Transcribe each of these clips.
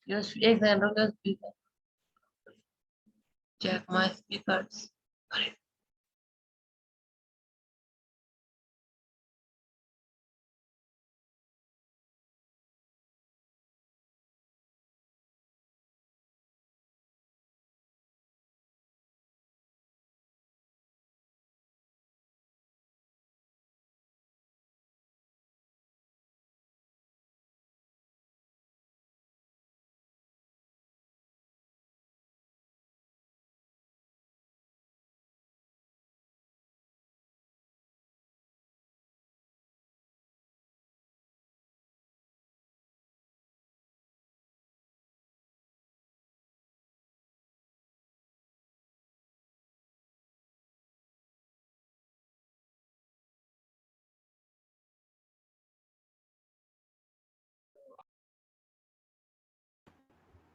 Just एक second रुको speaker check my speakers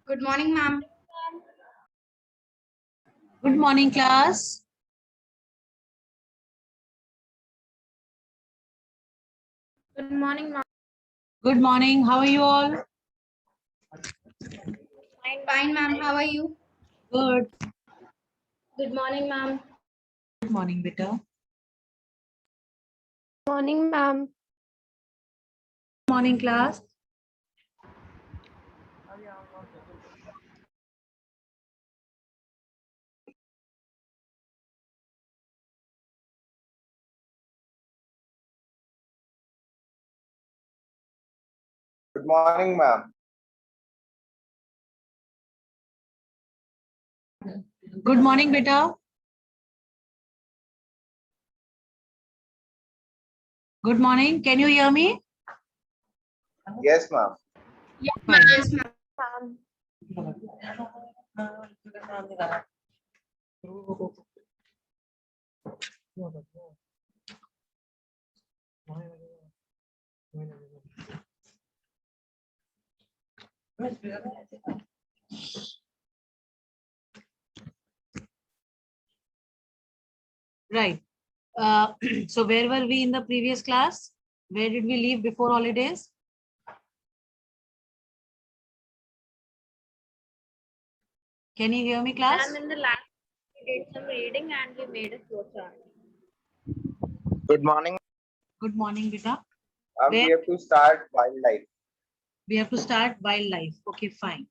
Good morning, ma'am. Good morning, class. Good morning, ma'am. Good morning. How are you all? Fine, ma'am. How are you? Good. Good morning, ma'am. Good morning, beta. Morning, ma'am. Good morning, class. Good morning, ma'am. Good morning, beta. Good morning. Can you hear me? Yes, ma'am. Fine. Yes, ma'am. Right. So where were we in the previous class? Where did we leave before holidays? Can you hear me, class? Ma'am, in the last we did some reading and we made a flowchart. Good morning. Good morning, beta. We Where? have to start wildlife. We have to start wildlife. Okay, fine.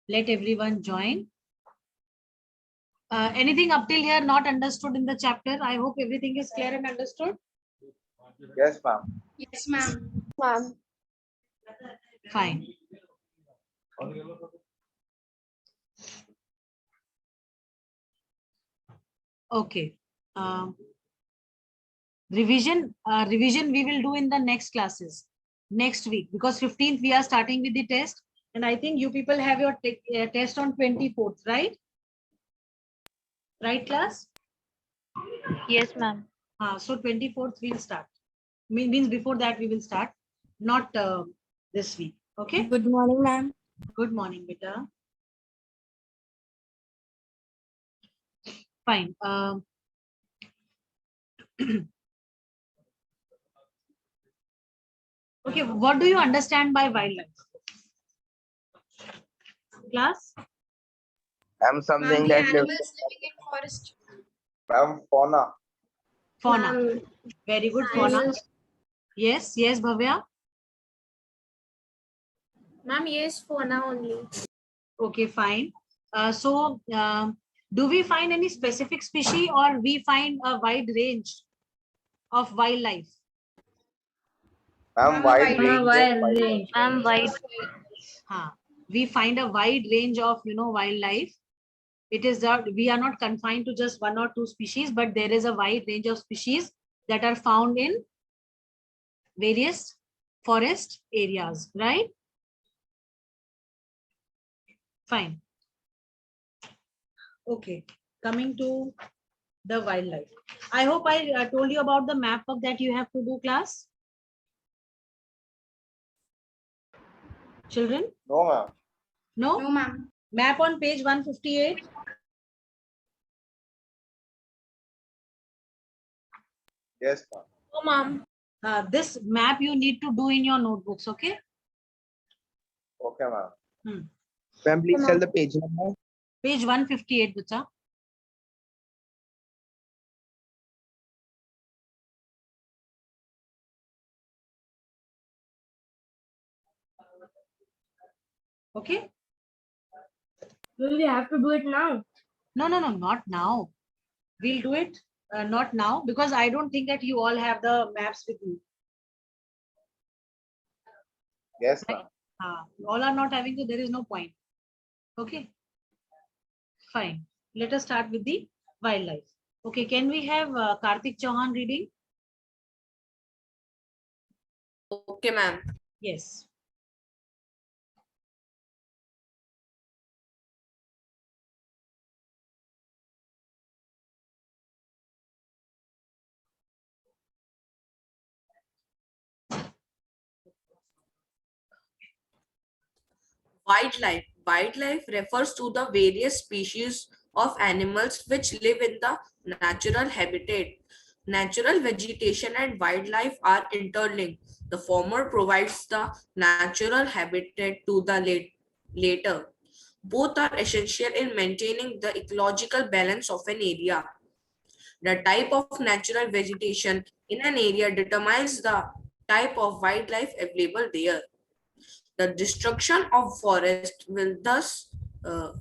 Let everyone join. Anything up till here not understood in the chapter? I hope everything is clear and understood. Yes, ma'am. Yes, ma'am. Ma'am. Fine. Okay. Revision we will do in the next classes next week, because 15th we are starting with the test, and I think you people have your test on 24th, right? Right, class? Yes, ma'am. So 24th we'll start. Means before that we will start, not this week. Okay. Good morning, ma'am. Good morning, beta. Fine. Okay, what do you understand by wildlife? Class? Something Ma'am, the that lives. animals living in forest. Ma'am, fauna. Fauna. Ma'am, Very good, fauna. animals. Yes, yes, Bhavya. Ma'am, yes, fauna only. Okay, fine. Do we find any specific species, or we find a wide range of wildlife? Ma'am, wide range of wildlife. Ma'am, white. We find a wide range of wildlife. It is that we are not confined to just one or two species, but there is a wide range of species that are found in various forest areas, right? Fine. Okay, coming to the wildlife. I hope I told you about the map work that you have to do, class. Children? No, ma'am. No? No, ma'am. Map on page 158. Yes, ma'am. No, ma'am. This map you need to do in your notebooks, okay? Okay, ma'am. Ma'am, please tell the page number. Page 158, bacha. Okay? Will we have to do it now? No, not now. We'll do it not now because I don't think that you all have the maps with you. Yes, ma'am. You all are not having, so there is no point. Okay. Fine. Let us start with the wildlife. Okay, can we have Karthik Chauhan reading? Okay, ma'am. Yes. Wildlife. Wildlife refers to the various species of animals which live in the natural habitat. Natural vegetation and wildlife are interlinked. The former provides the natural habitat to the later. Both are essential in maintaining the ecological balance of an area. The type of natural vegetation in an area determines the type of wildlife available there. The destruction of forest will thus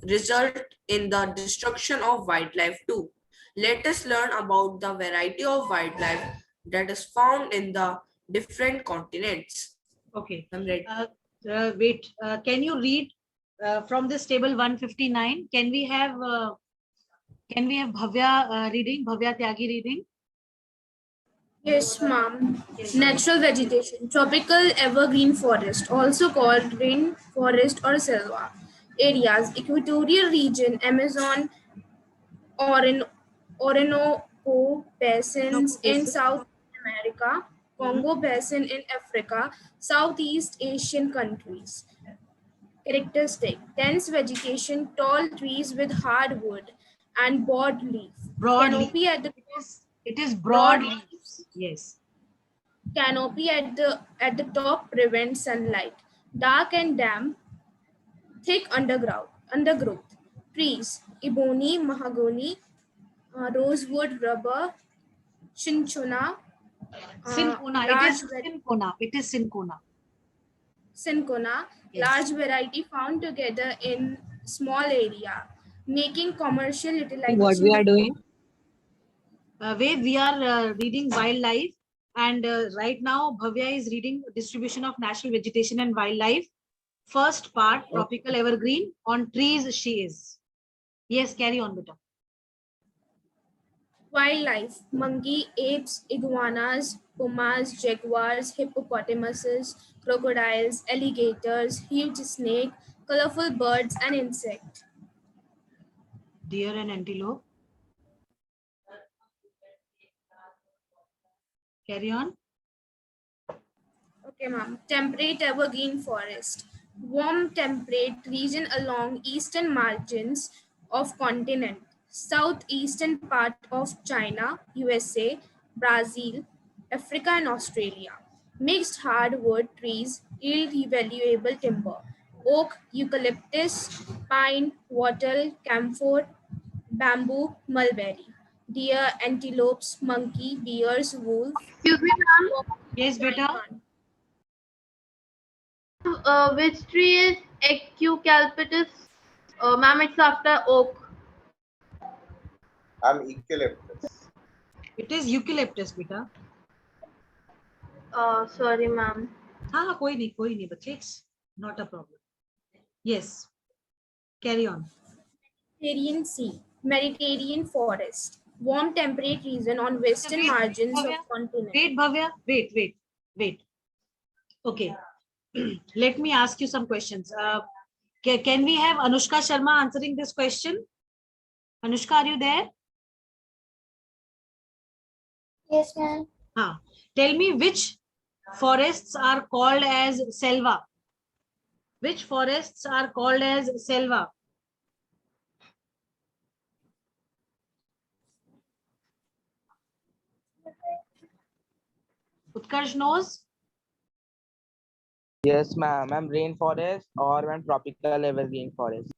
result in the destruction of wildlife too. Let us learn about the variety of wildlife that is found in the different continents. Okay. I'm ready. Wait, can you read from this table 159? Can we have Bhavya reading, Bhavya Tyagi reading? Yes, ma'am. Natural vegetation, tropical evergreen forest, also called rainforest or selva. Areas, equatorial region, Amazon, Orinoco basins in South America, Congo basin in Africa, Southeast Asian countries. Characteristic, dense vegetation, tall trees with hardwood and broad leaf. Broadly. Canopy at the It is broad broad leaves. Yes. Canopy at the top prevents sunlight. Dark and damp, thick undergrowth. Trees, ebony, mahogany, rosewood, rubber, cinchona, Cinchona. It is cinchona. It is cinchona. cinchona, Yes. large variety found together in small area, making commercial utilization. What we are doing? We are reading wildlife, and right now Bhavya is reading distribution of natural vegetation and wildlife. First part, tropical evergreen. On trees, she is. Yes, carry on, beta. Wildlife, monkey, apes, iguanas, pumas, jaguars, hippopotamuses, crocodiles, alligators, huge snake, colorful birds and insects. Deer and antelope. Carry on. Okay, ma'am. Temperate evergreen forest. Warm temperate region along eastern margins of continent. Southeastern part of China, USA, Brazil, Africa and Australia. Mixed hardwood trees yield valuable timber. Oak, eucalyptus, pine, wattle, camphor, bamboo, mulberry. Deer, antelopes, monkey, bears, wolf. Excuse me, ma'am. Yes, beta. Which tree is Eucalyptus? Ma'am, it's after oak. I'm eucalyptus. It is eucalyptus, beta. Sorry, ma'am. हाँ कोई नहीं बच्चे, it's not a problem. Yes, carry on. Mediterranean Sea, Mediterranean forest, warm temperate region on western margins of continent. Wait, Bhavya, wait. Okay, let me ask you some questions. Can we have Anushka Sharma answering this question? Anushka, are you there? Yes, ma'am. Tell me which forests are called as selva. Which forests are called as selva? Utkarsh knows? Yes, ma'am. Ma'am, rainforest or ma'am tropical evergreen forest.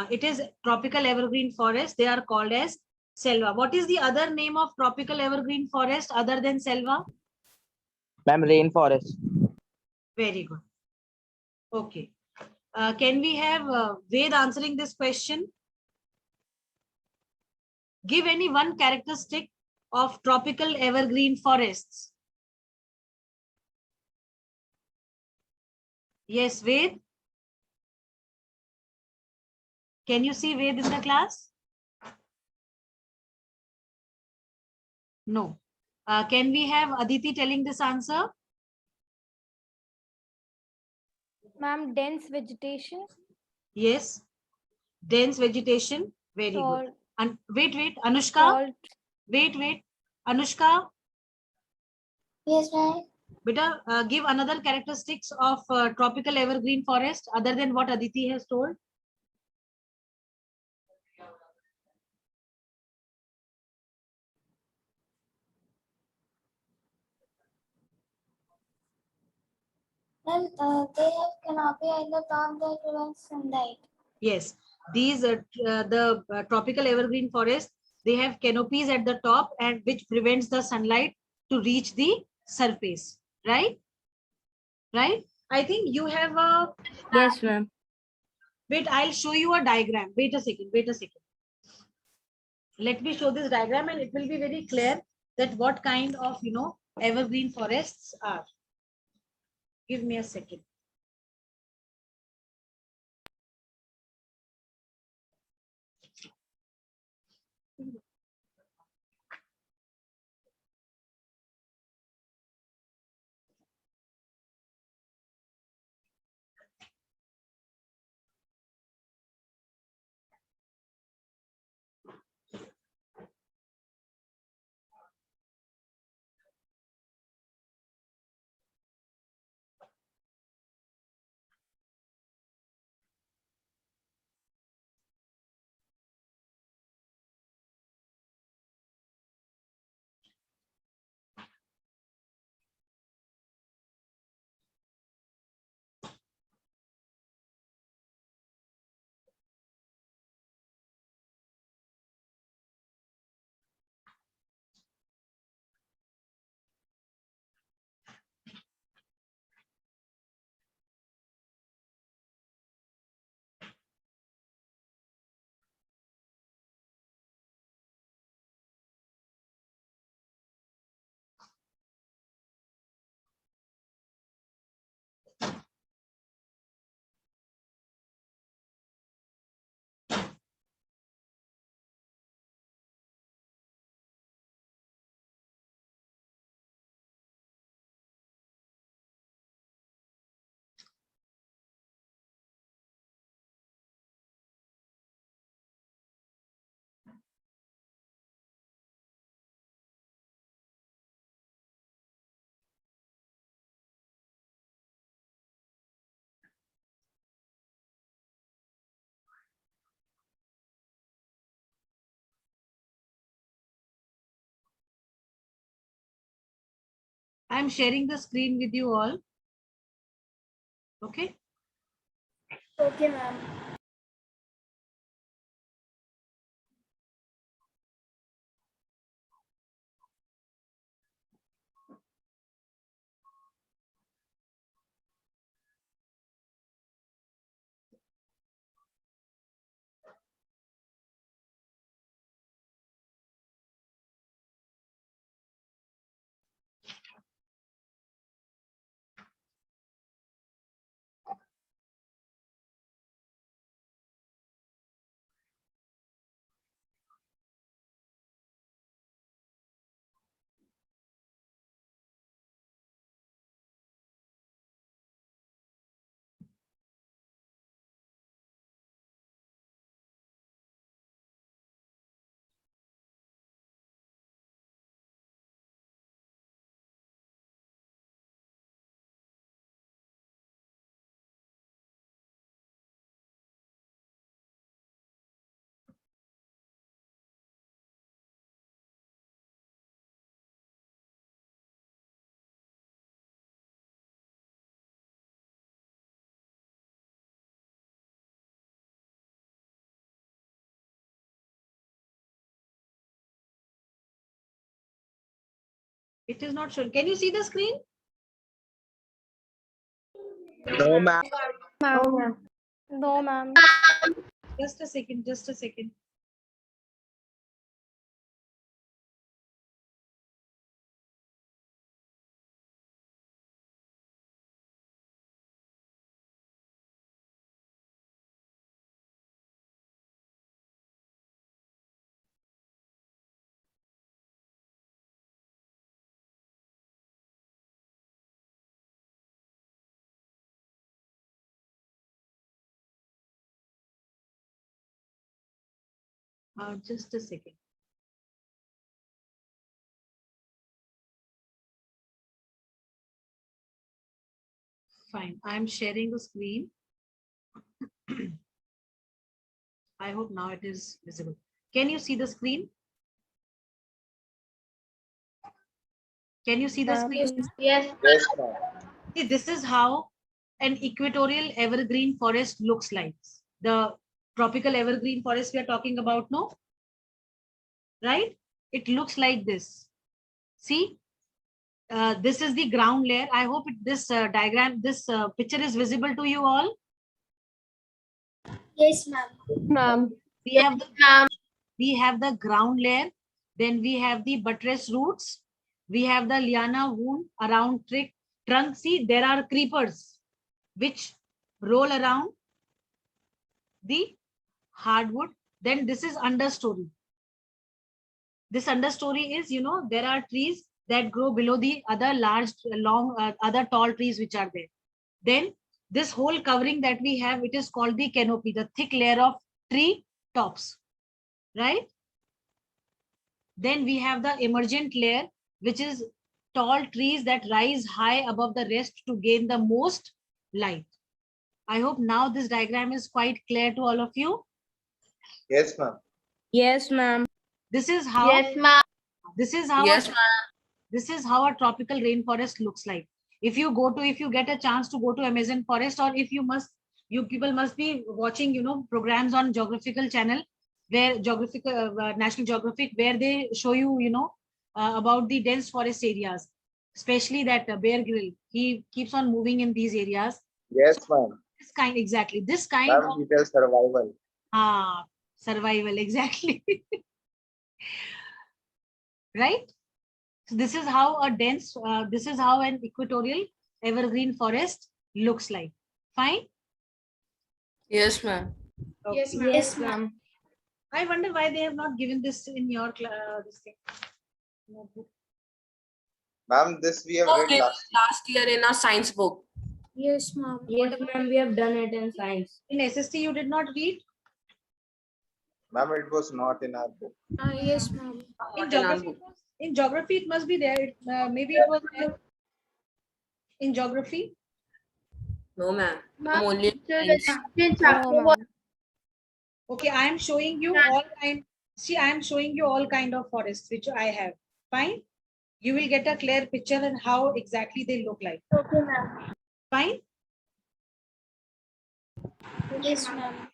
It is tropical evergreen forest. They are called as selva. What is the other name of tropical evergreen forest other than selva? Ma'am, rainforest. Very good. Okay. Can we have Ved answering this question? Give any one characteristic of tropical evergreen forests. Yes, Ved. Can you see Ved in the class? No. Can we have Aditi telling this answer? Ma'am, dense vegetation. Yes. Dense vegetation. Very good. Tall, And wait, Anushka. tall. Wait. Anushka, Yes, ma'am. beta, give another characteristics of tropical evergreen forest other than what Aditi has told. Ma'am, they have canopy at the top that prevents sunlight. Yes, these the tropical evergreen forest, they have canopies at the top and which prevents the sunlight to reach the surface, right? Right? I think you have a, Yes, ma'am. wait, I'll show you a diagram. Wait a second. Let me show this diagram and it will be very clear that what kind of, evergreen forests are. Give me a second. I'm sharing the screen with you all. Okay. Okay, ma'am. It is not shown. Can you see the screen? No, ma'am. No, ma'am. Just a second, just a second. Just a second. Fine. I'm sharing the screen. I hope now it is visible. Can you see the screen? Can you see the screen? Yes. Yes, ma'am. See, this is how an equatorial evergreen forest looks like. The tropical evergreen forest we are talking about, no? Right? It looks like this. See, this is the ground layer. I hope this diagram, this picture is visible to you all. Yes, ma'am. Ma'am. We have the ground layer. Then we have the buttress roots. We have the liana wound around trunk. See, there are creepers which roll around the hardwood. Then this is understory. This understory is, there are trees that grow below the other large, other tall trees which are there. Then this whole covering that we have, it is called the canopy, the thick layer of tree tops, right? Then we have the emergent layer, which is tall trees that rise high above the rest to gain the most light. I hope now this diagram is quite clear to all of you. Yes, ma'am. Yes, ma'am. This is how, ma'am. this is how, Yes, this is how a tropical rainforest looks like. If you get a chance to go to Amazon forest, or if you people must be watching, programs on geographical channel, where National Geographic, where they show you, about the dense forest areas, especially that Bear Grylls, he keeps on moving in these areas. Yes, ma'am. This kind Ma'am, of detail survival. survival, exactly. Right? So this is how this is how an equatorial evergreen forest looks like. Fine. yes, ma'am. Okay. Yes, ma'am. Yes, ma'am. I wonder why they have not given this in your this thing. Notebook. Ma'am, this we have Oh, read given last. last year in our science book. Yes, ma'am. Yes, ma'am. We have done it in science. In SST, you did not read. Ma'am, it was not in our book. Yes, ma'am. In Not in our geography, book. in geography, it must be there. Maybe it was there. In geography. No, ma'am. Ma'am, Only No, ma'am. Okay, I am showing you all kind. See, I am showing you all kind of forests which I have. Fine. You will get a clear picture and how exactly they look like. Okay, ma'am. Fine. Yes, ma'am.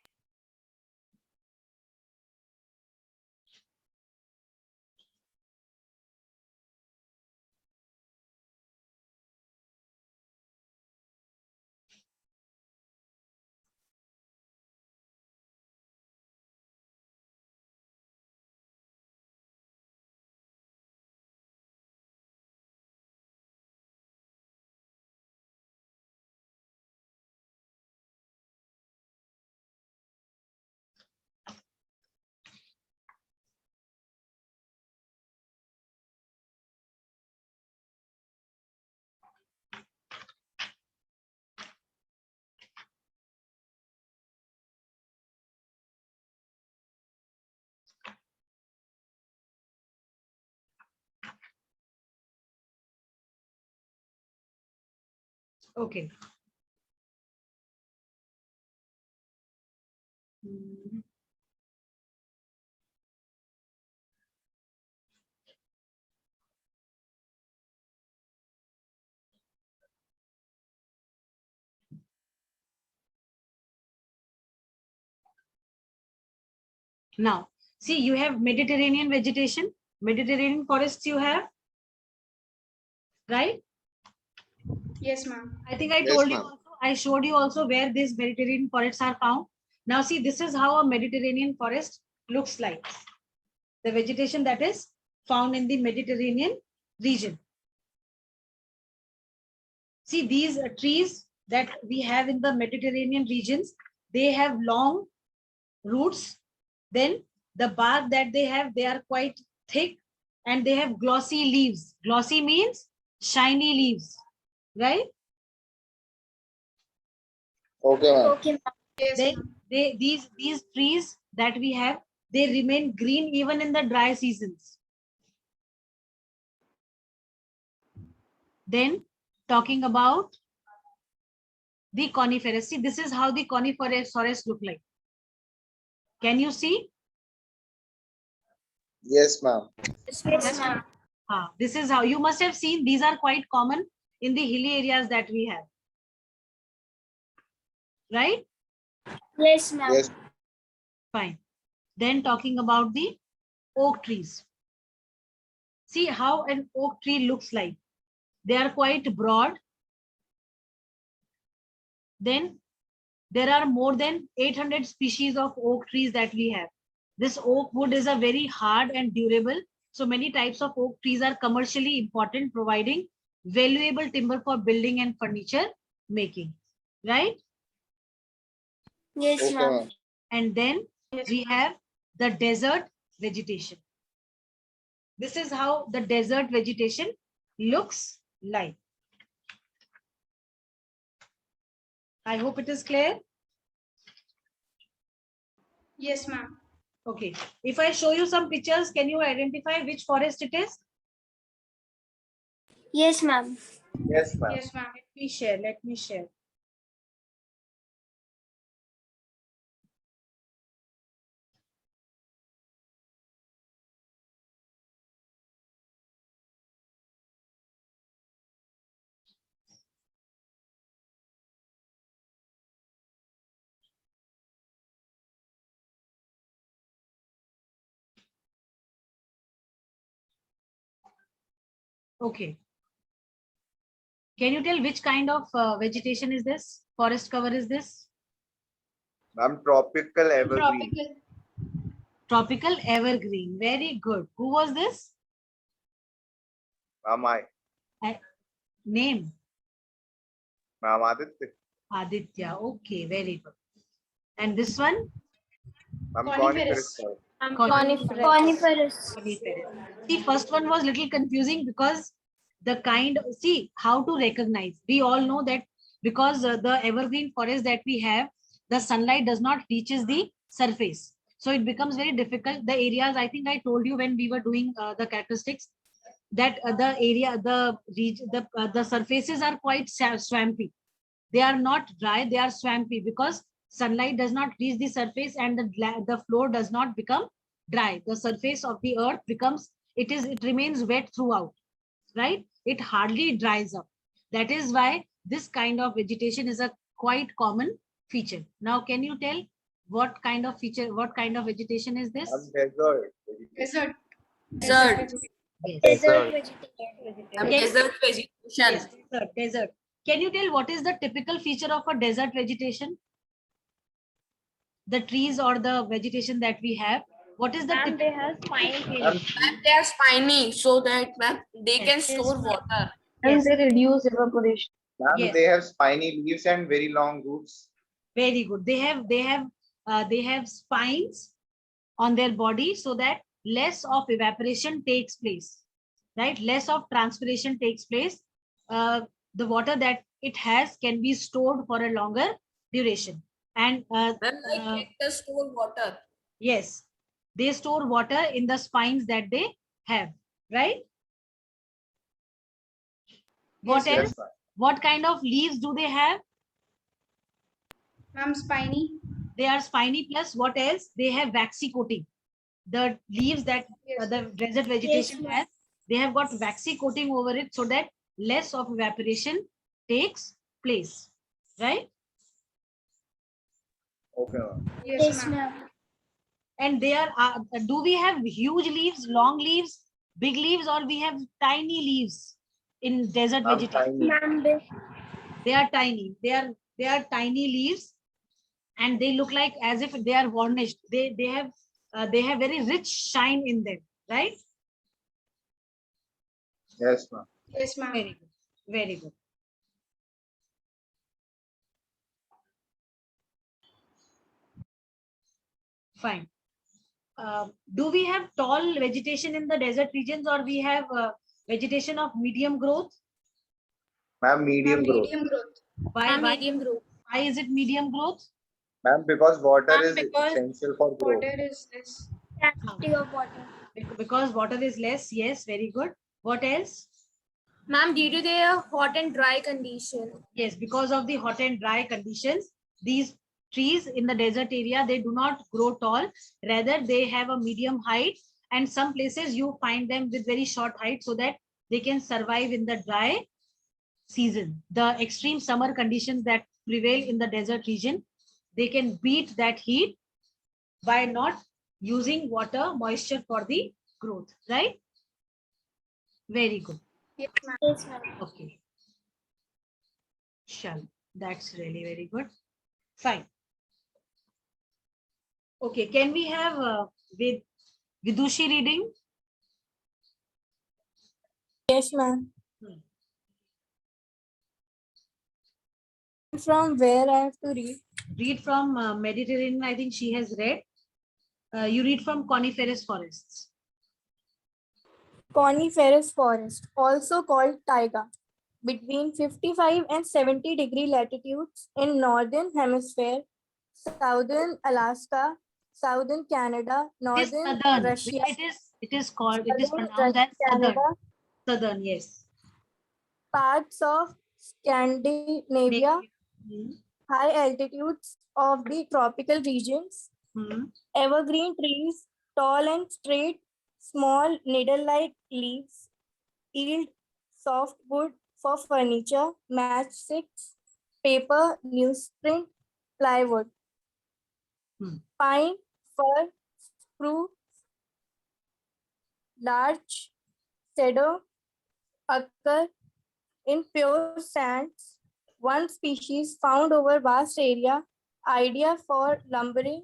Okay. Hmm. Now, see, you have Mediterranean vegetation, Mediterranean forests you have. right? Yes, ma'am. I think I Yes, told you ma'am. also, I showed you also where these Mediterranean forests are found. Now see, this is how a Mediterranean forest looks like. The vegetation that is found in the Mediterranean region. See, these trees that we have in the Mediterranean regions, they have long roots. Then the bark that they have, they are quite thick and they have glossy leaves. Glossy means shiny leaves, right? Okay, ma'am. Okay, ma'am. Yes, They, ma'am. these trees that we have, they remain green even in the dry seasons. Then talking about the coniferous. See, this is how the coniferous forests look like. Can you see? Yes, ma'am. Yes, ma'am. This is how you must have seen. These are quite common in the hilly areas that we have. Right? Yes, ma'am. Yes. Fine. Then talking about the oak trees. See how an oak tree looks like. They are quite broad. Then there are more than 800 species of oak trees that we have. This oak wood is a very hard and durable. So many types of oak trees are commercially important, providing valuable timber for building and furniture making. Right? Yes, Okay, ma'am. ma'am. And then we have the desert vegetation. This is how the desert vegetation looks like. I hope it is clear. Yes, ma'am. Okay. If I show you some pictures, can you identify which forest it is? Yes, ma'am. Yes, ma'am. Yes, ma'am. Let me share. Let me share. Okay. Can you tell which kind of vegetation is this? Forest cover is this? Ma'am, tropical evergreen. Tropical. Tropical evergreen. Very good. Who was this? Ma'am, Name? Ma'am Aditya. Aditya. Okay. Very good. And this one? Ma'am, Coniferous. coniferous. Coniferous. See, first one was little confusing because the kind, see how to recognize. We all know that because the evergreen forest that we have, the sunlight does not reaches the surface. So it becomes very difficult. The areas, I think I told you when we were doing the characteristics, that the area, the surfaces are quite swampy. They are not dry, they are swampy because sunlight does not reach the surface and the floor does not become dry. The surface of the earth becomes, it remains wet throughout, right? It hardly dries up. That is why this kind of vegetation is a quite common feature. Now, can you tell what kind of feature, what kind of vegetation is this? Ma'am, desert. Desert. Desert. Yes. Desert vegetation. Desert vegetation. Yes, desert. Can you tell what is the typical feature of a desert vegetation? The trees or the vegetation that we have. What is the And typical? they have spiny Ma'am, trees. And they are spiny so that they can Yes. store water. And Yes. they reduce evaporation. ma'am, Yes. they have spiny leaves and very long roots. Very good. They have spines on their body so that less of evaporation takes place, right? Less of transpiration takes place. The water that it has can be stored for a longer duration. And When like cactus store water. yes, they store water in the spines that they have, right? What Yes, else? Yes, ma'am. What kind of leaves do they have? Ma'am, spiny. They are spiny plus what else? They have waxy coating. The leaves that Yes. the desert vegetation ma'am. has, they have got waxy coating over it so that less of evaporation takes place, right? Okay, ma'am. Yes, Yes, ma'am. ma'am. And they are, do we have huge leaves, long leaves, big leaves, or we have tiny leaves in desert Ma'am, vegetation? tiny. Ma'am, they They are tiny. They are tiny leaves, and they look like as if they are varnished. They have very rich shine in them, right? Yes, ma'am. Yes, ma'am. Very good. Very good. Fine. Do we have tall vegetation in the desert regions, or we have vegetation of medium growth? Ma'am, medium growth. Medium growth. Why, Ma'am, why, medium growth. why is it medium growth? Ma'am, because water Ma'am, is because essential for growth. water is less. Scarcity of water. Because water is less. Yes, very good. What else? Ma'am, due to their hot and dry condition. Yes, because of the hot and dry conditions, these trees in the desert area, they do not grow tall. Rather, they have a medium height, and some places you find them with very short height so that they can survive in the dry season. The extreme summer conditions that prevail in the desert region, they can beat that heat by not using water moisture for the growth, right? Very good. Yes, ma'am. Yes, ma'am. Okay. Shall. That's really very good. Fine. Okay, can we have with Vidushi reading? Yes, ma'am. Hmm. From where I have to read? Read from Mediterranean, I think she has read. You read from coniferous forests. Coniferous forest, also called taiga, between 55 and 70-degree latitudes in northern hemisphere, southern Alaska, southern Canada, It is northern southern. Russia, It is called, it is southern pronounced as southern. Canada, Southern, yes. parts of Scandinavia, Hmm. high altitudes of the tropical regions, Hmm. evergreen trees, tall and straight, small needle-like leaves, yield soft wood for furniture, matchsticks, paper, newsprint, plywood. Hmm. Pine, fir, spruce, larch, cedar occur in pure sands, one species found over vast area, ideal for lumbering,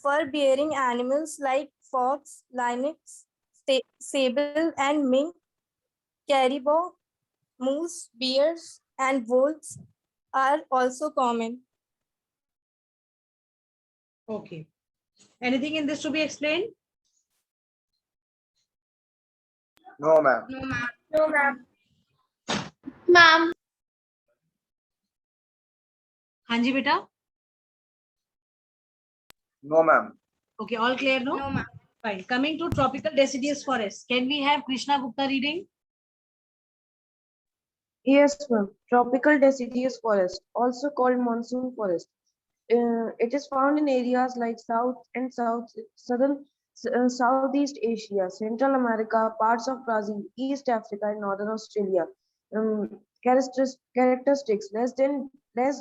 fur-bearing animals like fox, lynx, sable, and mink, caribou, moose, bears, and wolves are also common. Okay. Anything in this to be explained? No, ma'am. No, ma'am. No, ma'am. Ma'am. Hanji beta? No, ma'am. Okay, all clear, no? No, ma'am. Fine. Coming to tropical deciduous forest. Can we have Krishna Gupta reading? Yes, ma'am. Tropical deciduous forest, also called monsoon forest. It is found in areas like Southeast Asia, Central America, parts of Brazil, East Africa, and Northern Australia. Characteristics: less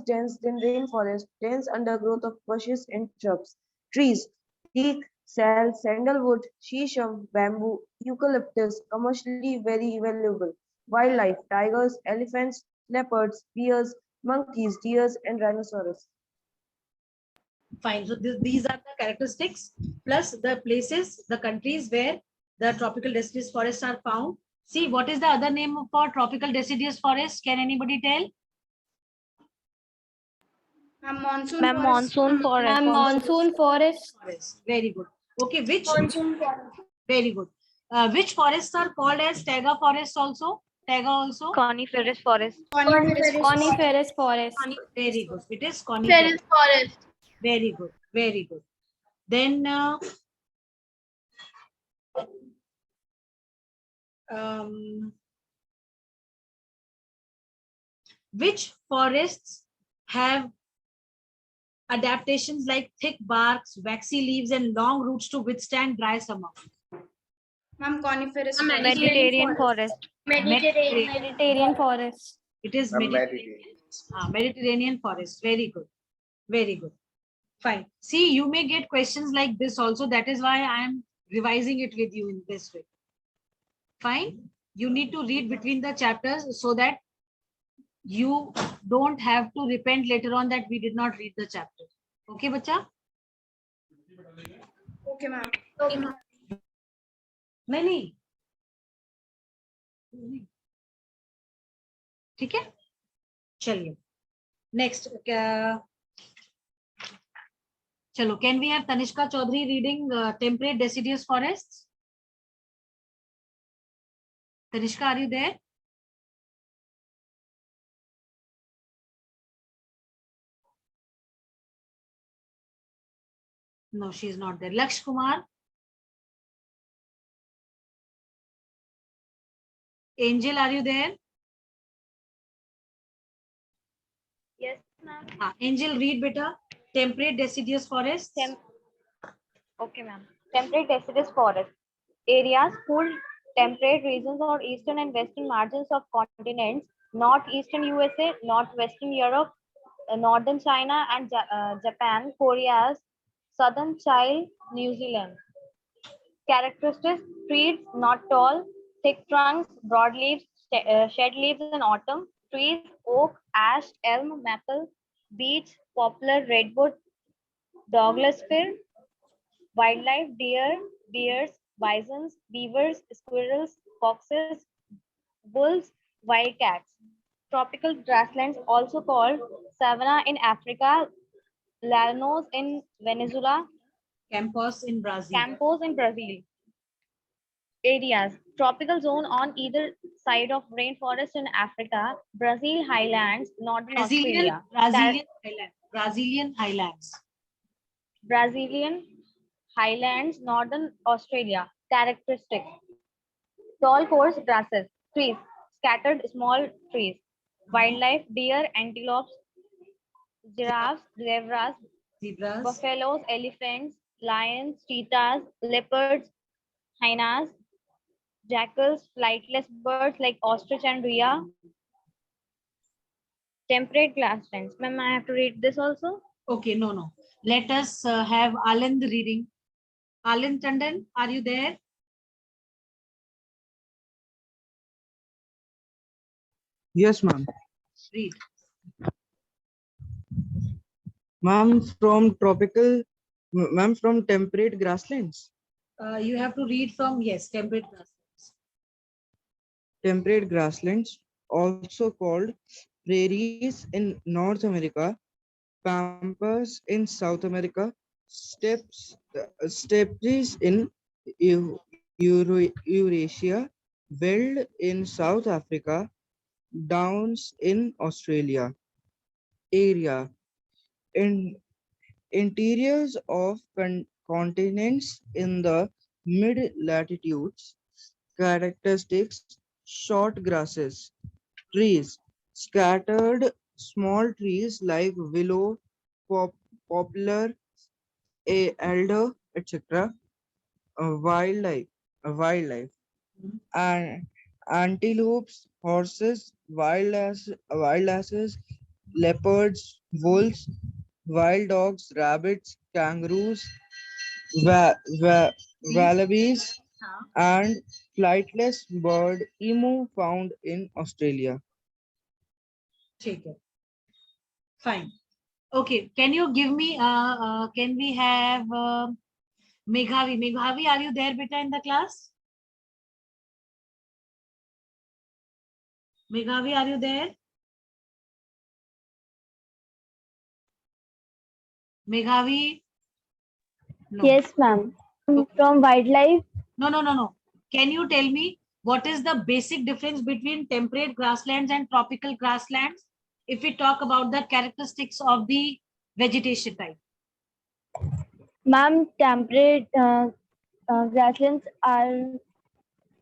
dense than rainforest, dense undergrowth of bushes and shrubs. Trees: teak, sal, sandalwood, shisham, bamboo, eucalyptus. Commercially very valuable. Wildlife: tigers, elephants, leopards, bears, monkeys, deers, and rhinoceros. Fine. So these are the characteristics plus the places, the countries where the tropical deciduous forests are found. See, what is the other name for tropical deciduous forest? Can anybody tell? Ma'am, monsoon Ma'am, forest. monsoon forest. Monsoon forest. Forest. Very good. Okay, which? Monsoon forest. Very good. Which forests are called as taiga forest also? Taiga also? Coniferous forest. Coniferous forest. Very good. It is coniferous. forest. Very good. Very good. Then which forests have adaptations like thick barks, waxy leaves, and long roots to withstand dry summer? Ma'am, coniferous Mediterranean forest. Mediterranean forest. It is Ma'am, Mediterranean. Mediterranean forest. Very good. Very good. Fine. See, you may get questions like this also. That is why I am revising it with you in this way. Fine. You need to read between the chapters so that you don't have to repent later on that we did not read the chapter. Okay, bacha? Okay, ma'am. नहीं ठीक है चलिए next चलो can we have Tanishka Chaudhary reading temperate deciduous forest Tanishka are you there no she is not there Laksh Kumar Angel are you there Yes, ma'am. Angel read beta temperate deciduous forests Okay, ma'am. Temperate deciduous forest. Areas, cool temperate regions or eastern and western margins of continents, northeastern USA, northwestern Europe, northern China and Japan, Korea's southern Chile, New Zealand. Characteristics: trees not tall, thick trunks, broad leaves, shed leaves in autumn. Trees: oak, ash, elm, maple, beech, poplar, redwood, Douglas fir. Wildlife: deer, bears, bisons, beavers, squirrels, foxes, wolves, wildcats. Tropical grasslands, also called savanna in Africa, llanos in Venezuela, Campos in Brazil campos in Brazil. Areas: tropical zone on either side of rainforest in Africa, Brazil highlands, northern Australia. Brazilian highlands Brazilian highlands, northern Australia. Characteristics: tall, coarse grasses, trees, scattered small trees. Wildlife: deer, antelopes, giraffes, zebras, buffaloes, elephants, lions, cheetahs, leopards, hyenas, jackals, flightless birds like ostrich and rhea. Temperate grasslands. Ma'am, I have to read this also? okay no let us have Alind reading Alind Tandon are you there Yes, ma'am. read Ma'am, from temperate grasslands. you have to read from yes temperate grasslands Temperate grasslands, also called prairies in North America, pampas in South America, steppes in Eurasia, veld in South Africa, downs in Australia. Area in interiors of continents in the mid latitudes. Characteristics: short grasses, trees, scattered small trees like willow, poplar, elder, etc. Wildlife, and antelopes, horses, wild asses, leopards, wolves, wild dogs, rabbits, kangaroos, wallabies, and flightless bird emu found in Australia. ठीक है fine okay can you give me can we have Meghavi are you there beta in the class Meghavi are you there Meghavi no. Yes, ma'am. From wildlife, No. Can you tell me what is the basic difference between temperate grasslands and tropical grasslands? If we talk about the characteristics of the vegetation type. ma'am, temperate grasslands are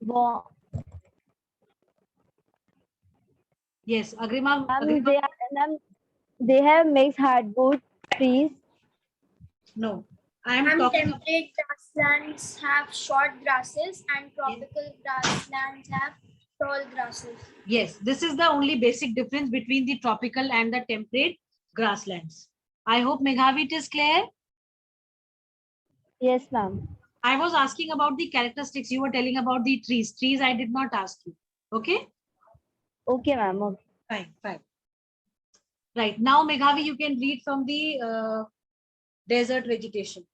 warm. Yes, Agrima. Ma'am, they have mixed hardwood trees. No, I am talking. Temperate grasslands have short grasses and tropical grasslands have tall grasses. Yes, this is the only basic difference between the tropical and the temperate grasslands. I hope Meghavi it is clear. Yes, ma'am. I was asking about the characteristics. You were telling about the trees. Trees, I did not ask you. Okay? Okay, ma'am. Okay. Fine, fine. Right. Now, Meghavi, you can read from the desert vegetation.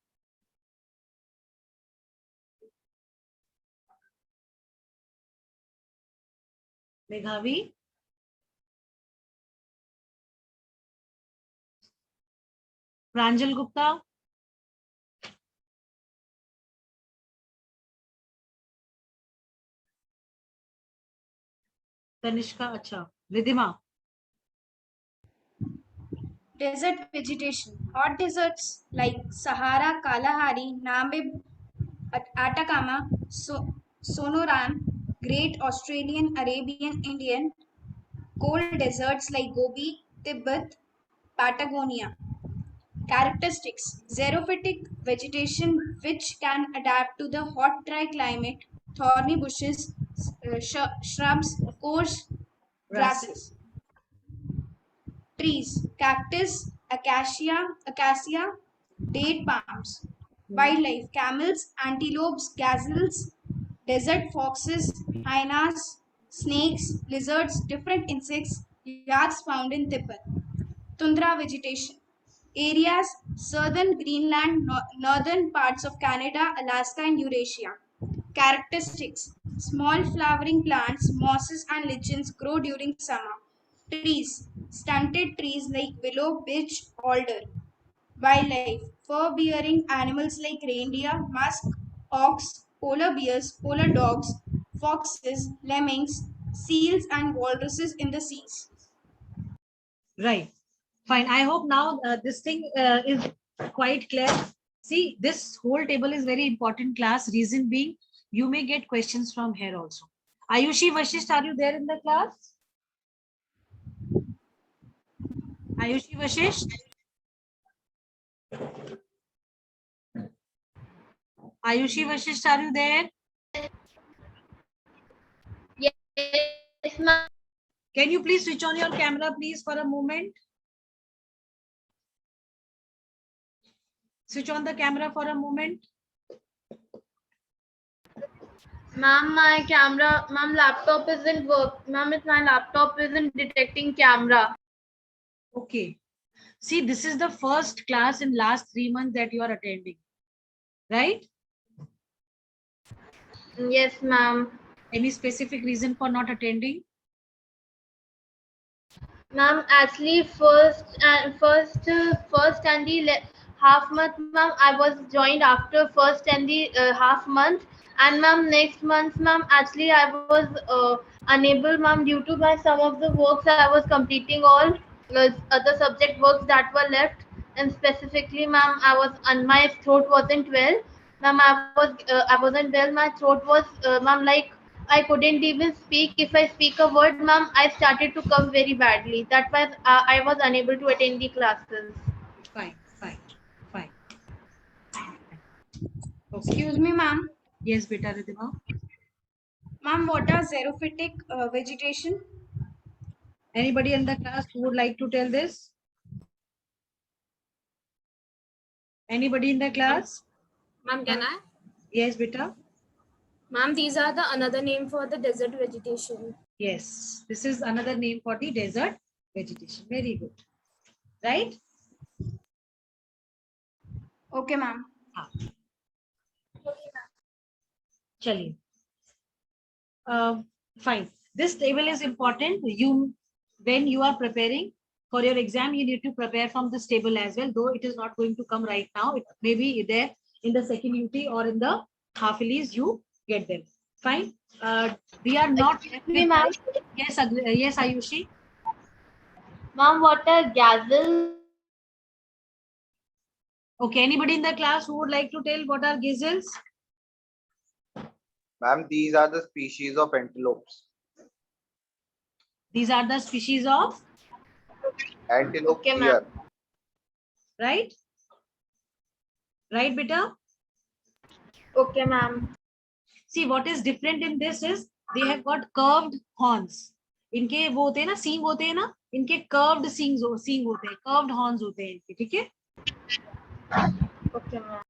Meghavi? Pranjal Gupta? Tanishka, acha. Ridhima? Desert vegetation. Hot deserts like Sahara, Kalahari, Namib, Atacama, Sonoran, Great Australian, Arabian, Indian. Cold deserts like Gobi, Tibet, Patagonia. Characteristics: xerophytic vegetation which can adapt to the hot dry climate, thorny bushes, shrubs, coarse grasses. Trees: cactus, acacia, date palms. Wildlife: camels, antelopes, gazelles, desert foxes, hyenas, snakes, lizards, different insects, yaks found in Tibet. Tundra vegetation. Areas: southern Greenland, northern parts of Canada, Alaska, and Eurasia. Characteristics: small flowering plants, mosses, and lichens grow during summer. Trees: stunted trees like willow, beech, alder. Wildlife: fur-bearing animals like reindeer, musk, ox, polar bears, polar dogs, foxes, lemmings, seals, and walruses in the seas. Right. Fine. I hope now this thing is quite clear. See, this whole table is very important class. Reason being, you may get questions from here also. Ayushi Vashisht, are you there in the class? Ayushi Vashisht? Ayushi Vashisht, are you there? Yes, ma'am. Can you please switch on your camera, please, for a moment? Switch on the camera for a moment. Ma'am, my camera, ma'am, laptop isn't work. Ma'am, my laptop isn't detecting camera. Okay. See, this is the first class in last 3 months that you are attending, right? Yes, ma'am. Any specific reason for not attending? Ma'am, actually, first and the half month, ma'am, I was joined after first and the half month, and ma'am, next month, ma'am, actually, I was unable, ma'am, due to my some of the works I was completing all other subject works that were left, and specifically, ma'am, my throat wasn't well, ma'am, I wasn't well, my throat was, ma'am, like I couldn't even speak. If I speak a word, ma'am, I started to cough very badly. That was I was unable to attend the classes. Fine, fine, fine. Okay. Excuse me, ma'am. Yes, beta Ridhima. Ma'am, what are xerophytic vegetation? Anybody in the class who would like to tell this? Anybody in the class? Ma'am, can I? Yes, beta. Ma'am, these are the another name for the desert vegetation. Yes, this is another name for the desert vegetation. Very good. Right? Okay, ma'am. Chaliye. Fine. This table is important. When you are preparing for your exam, you need to prepare from this table as well, though it is not going to come right now. It may be there in the second UT or in the half yearlies, you get them. Fine. We are not. ma'am. Yes, yes, Ayushi. Ma'am, what are gazelles? Okay, anybody in the class who would like to tell what are gazelles? Ma'am, these are the species of antelopes. These are the species of Antelope Okay, ma'am. deer. right? Right, beta? Okay, ma'am. See, what is different in this is they have got curved horns. इनके वो होते हैं ना, सींग होते हैं ना, इनके curved सींग होते हैं, curved horns होते हैं इनके, ठीक है? Okay, ma'am.